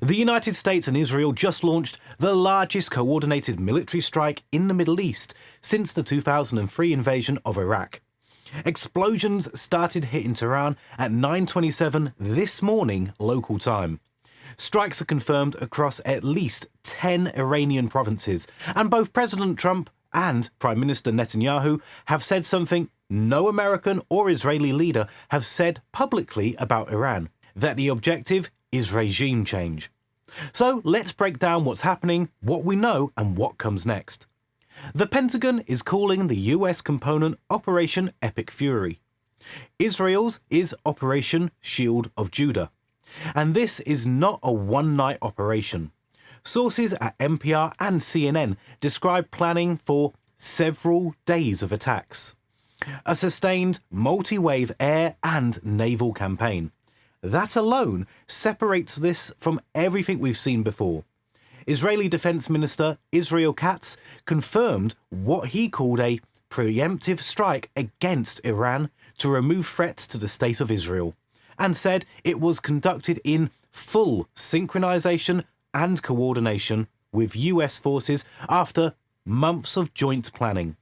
The United States and Israel just launched the largest coordinated military strike in the Middle East since the 2003 invasion of Iraq. Explosions started hitting Tehran at 9:27 this morning local time. Strikes are confirmed across at least 10 Iranian provinces, and both President Trump and Prime Minister Netanyahu have said something no American or Israeli leader have said publicly about Iran, that the objective is regime change. So let's break down what's happening, what we know, and what comes next. The Pentagon is calling the US component Operation Epic Fury. Israel's is Operation Shield of Judah. And this is not a one-night operation. Sources at NPR and CNN describe planning for several days of attacks. A sustained multi-wave air and naval campaign. That alone separates this from everything we've seen before. Israeli Defense Minister Israel Katz confirmed what he called a preemptive strike against Iran to remove threats to the State of Israel, and said it was conducted in full synchronization and coordination with US forces after months of joint planning.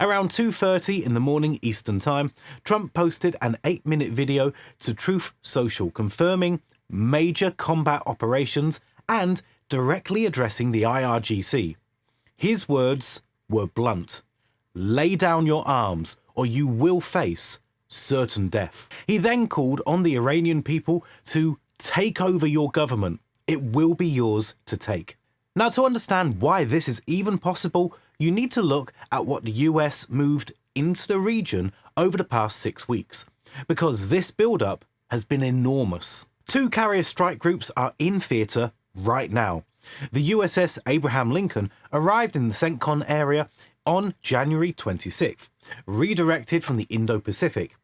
Around 2:30 in the morning Eastern Time, Trump posted an 8-minute video to Truth Social confirming major combat operations and directly addressing the IRGC. His words were blunt: "Lay down your arms or you will face certain death." He then called on the Iranian people to take over your government. It will be yours to take. Now, to understand why this is even possible, you need to look at what the US moved into the region over the past 6 weeks, because this build-up has been enormous. 2 carrier strike groups are in theatre right now. The USS Abraham Lincoln arrived in the CENTCOM area on January 26th, redirected from the Indo-Pacific.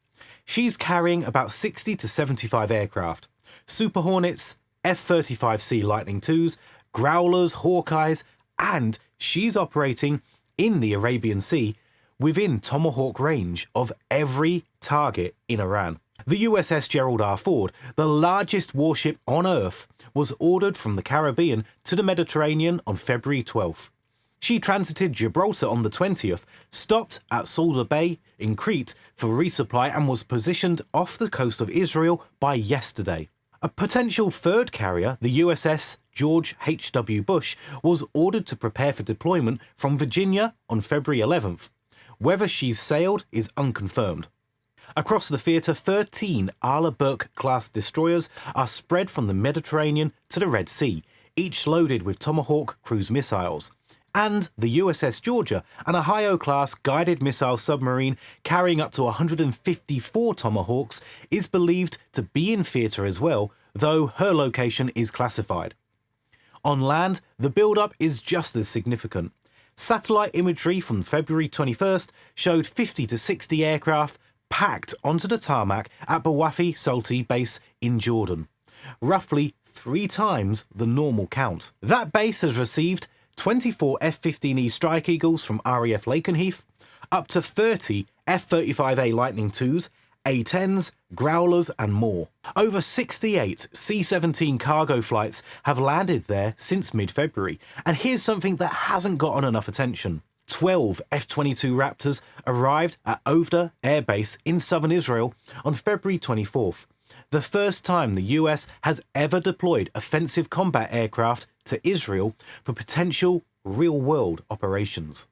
She's carrying about 60 to 75 aircraft, Super Hornets, F-35C Lightning IIs, Growlers, Hawkeyes, and she's operating in the Arabian Sea within Tomahawk range of every target in Iran. The USS Gerald R. Ford, the largest warship on Earth, was ordered from the Caribbean to the Mediterranean on February 12th. She transited Gibraltar on the 20th, stopped at Solda Bay in Crete for resupply, and was positioned off the coast of Israel by yesterday. A potential third carrier, the USS George H.W. Bush, was ordered to prepare for deployment from Virginia on February 11th. Whether she's sailed is unconfirmed. Across the theatre, 13 Ala Burke-class destroyers are spread from the Mediterranean to the Red Sea, each loaded with Tomahawk cruise missiles. And the USS Georgia, an Ohio-class guided missile submarine carrying up to 154 Tomahawks, is believed to be in theatre as well, though her location is classified. On land, the build-up is just as significant. Satellite imagery from February 21st showed 50 to 60 aircraft packed onto the tarmac at Bawafi Salti base in Jordan, roughly 3 times the normal count. That base has received 24 F-15E Strike Eagles from RAF Lakenheath, up to 30 F-35A Lightning IIs, A-10s, Growlers, and more. Over 68 C-17 cargo flights have landed there since mid-February, and here's something that hasn't gotten enough attention. 12 F-22 Raptors arrived at Ovda Air Base in southern Israel on February 24th, the first time the US has ever deployed offensive combat aircraft to Israel for potential real-world operations.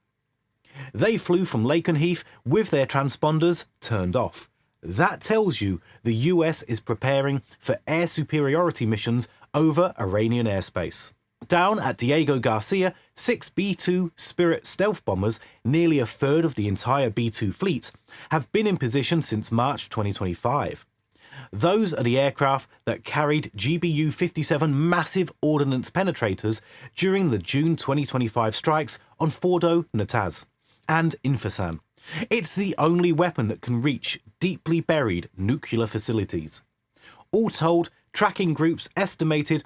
They flew from Lakenheath with their transponders turned off. That tells you the US is preparing for air superiority missions over Iranian airspace. Down at Diego Garcia, 6 B-2 Spirit stealth bombers, nearly a third of the entire B-2 fleet, have been in position since March 2025. Those are the aircraft that carried GBU-57 massive ordnance penetrators during the June 2025 strikes on Fordo, Natanz, and Infasan. It's the only weapon that can reach deeply buried nuclear facilities. All told, tracking groups estimated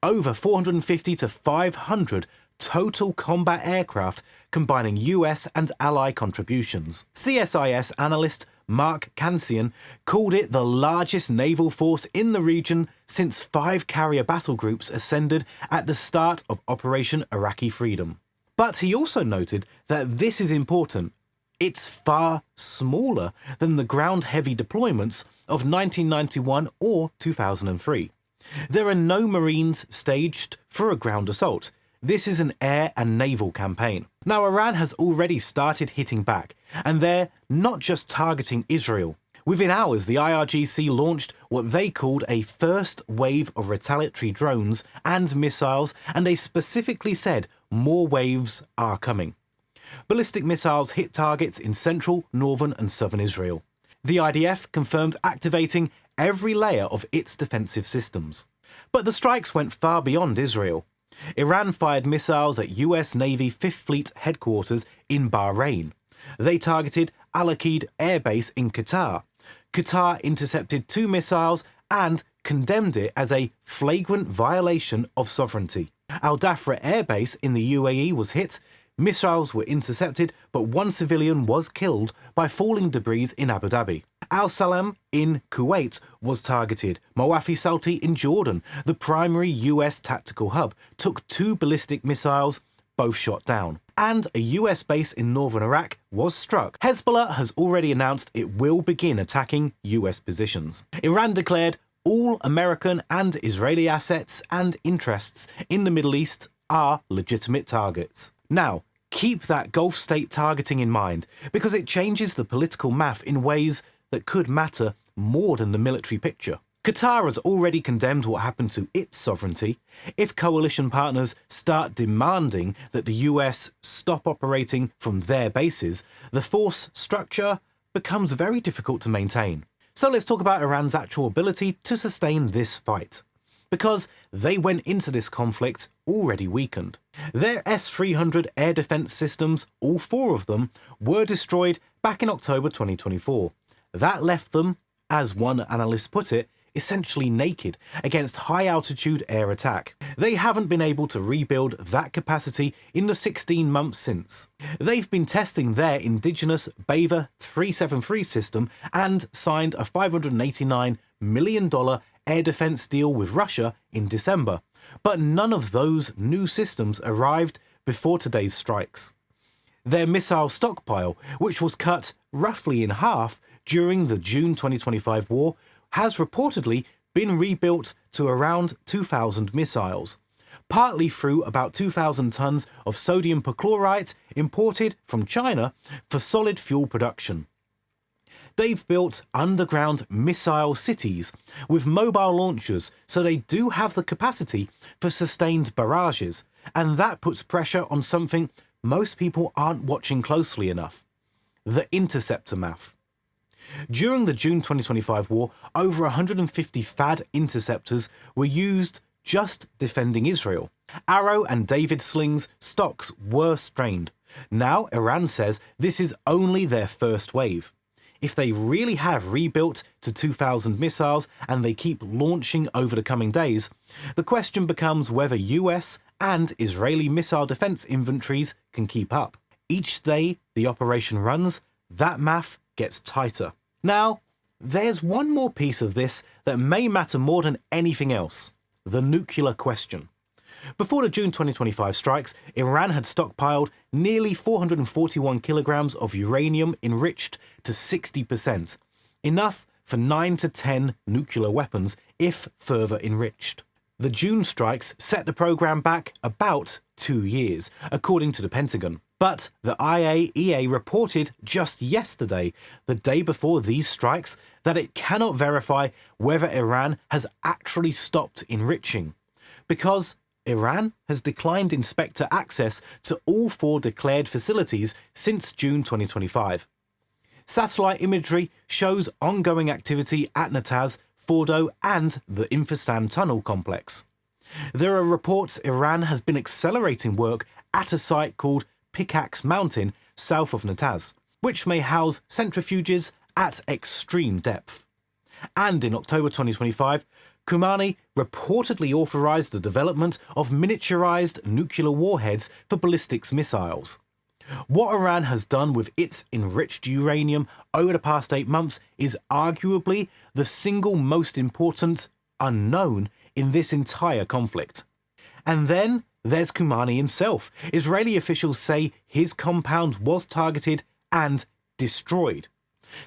over 450 to 500 total combat aircraft combining US and ally contributions. CSIS analyst Mark Kansian, called it the largest naval force in the region since 5 carrier battle groups ascended at the start of Operation Iraqi Freedom. But he also noted that this is important. It's far smaller than the ground-heavy deployments of 1991 or 2003. There are no Marines staged for a ground assault. This is an air and naval campaign. Now, Iran has already started hitting back, and they're not just targeting Israel. Within hours, the IRGC launched what they called a first wave of retaliatory drones and missiles, and they specifically said more waves are coming. Ballistic missiles hit targets in central, northern and southern Israel. The IDF confirmed activating every layer of its defensive systems. But the strikes went far beyond Israel. Iran fired missiles at US Navy 5th Fleet headquarters in Bahrain. They targeted Al Aqid Air Base in Qatar. Qatar intercepted 2 missiles and condemned it as a flagrant violation of sovereignty. Al Dhafra Air Base in the UAE was hit. Missiles were intercepted, but 1 civilian was killed by falling debris in Abu Dhabi. Al Salam in Kuwait was targeted. Mawafi Salti in Jordan, the primary US tactical hub, took 2 ballistic missiles, both shot down. And a US base in northern Iraq was struck. Hezbollah has already announced it will begin attacking US positions. Iran declared all American and Israeli assets and interests in the Middle East are legitimate targets. Now, keep that Gulf state targeting in mind, because it changes the political math in ways that could matter more than the military picture. Qatar has already condemned what happened to its sovereignty. If coalition partners start demanding that the US stop operating from their bases, the force structure becomes very difficult to maintain. So let's talk about Iran's actual ability to sustain this fight, because they went into this conflict already weakened. Their S-300 air defense systems, all 4 of them, were destroyed back in October 2024. That left them, as one analyst put it, essentially naked against high-altitude air attack. They haven't been able to rebuild that capacity in the 16 months since. They've been testing their indigenous Beva 373 system and signed a $589 million air defense deal with Russia in December, but none of those new systems arrived before today's strikes. Their missile stockpile, which was cut roughly in half during the June 2025 war, has reportedly been rebuilt to around 2,000 missiles, partly through about 2,000 tons of sodium perchlorate imported from China for solid fuel production. They've built underground missile cities with mobile launchers, so they do have the capacity for sustained barrages, and that puts pressure on something most people aren't watching closely enough: the interceptor math. During the June 2025 war, over 150 THAAD interceptors were used just defending Israel. Arrow and David slings stocks were strained. Now Iran says this is only their first wave. If they really have rebuilt to 2,000 missiles and they keep launching over the coming days, the question becomes whether US and Israeli missile defense inventories can keep up. Each day the operation runs, that math gets tighter. Now, there's one more piece of this that may matter more than anything else: the nuclear question. Before the June 2025 strikes, Iran had stockpiled nearly 441 kilograms of uranium enriched to 60%, enough for 9 to 10 nuclear weapons if further enriched. The June strikes set the program back about 2 years, according to the Pentagon. But the IAEA reported just yesterday, the day before these strikes, that it cannot verify whether Iran has actually stopped enriching, because Iran has declined inspector access to all 4 declared facilities since June 2025. Satellite imagery shows ongoing activity at Natanz, Fordo and the Infistan Tunnel complex. There are reports Iran has been accelerating work at a site called Pickaxe Mountain south of Natanz, which may house centrifuges at extreme depth. And in October 2025, Khamenei reportedly authorized the development of miniaturized nuclear warheads for ballistics missiles. What Iran has done with its enriched uranium over the past 8 months is arguably the single most important unknown in this entire conflict. And then there's Khamenei himself. Israeli officials say his compound was targeted and destroyed.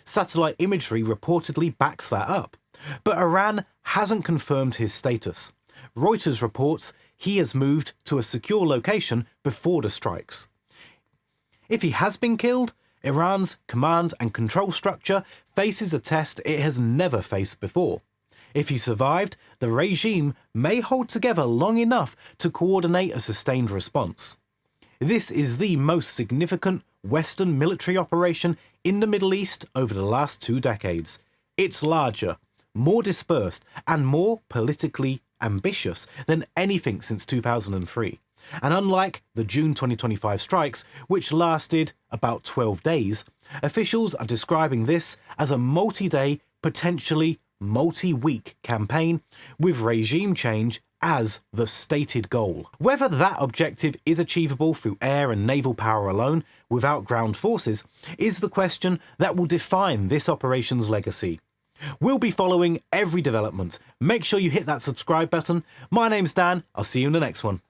Satellite imagery reportedly backs that up. But Iran hasn't confirmed his status. Reuters reports he has moved to a secure location before the strikes. If he has been killed, Iran's command and control structure faces a test it has never faced before. If he survived, the regime may hold together long enough to coordinate a sustained response. This is the most significant Western military operation in the Middle East over the last 2 decades. It's larger, more dispersed, and more politically ambitious than anything since 2003. And unlike the June 2025 strikes, which lasted about 12 days, officials are describing this as a multi-day, potentially multi-week campaign with regime change as the stated goal. Whether that objective is achievable through air and naval power alone without ground forces is the question that will define this operation's legacy. We'll be following every development. Make sure you hit that subscribe button. My name's Dan. I'll see you in the next one.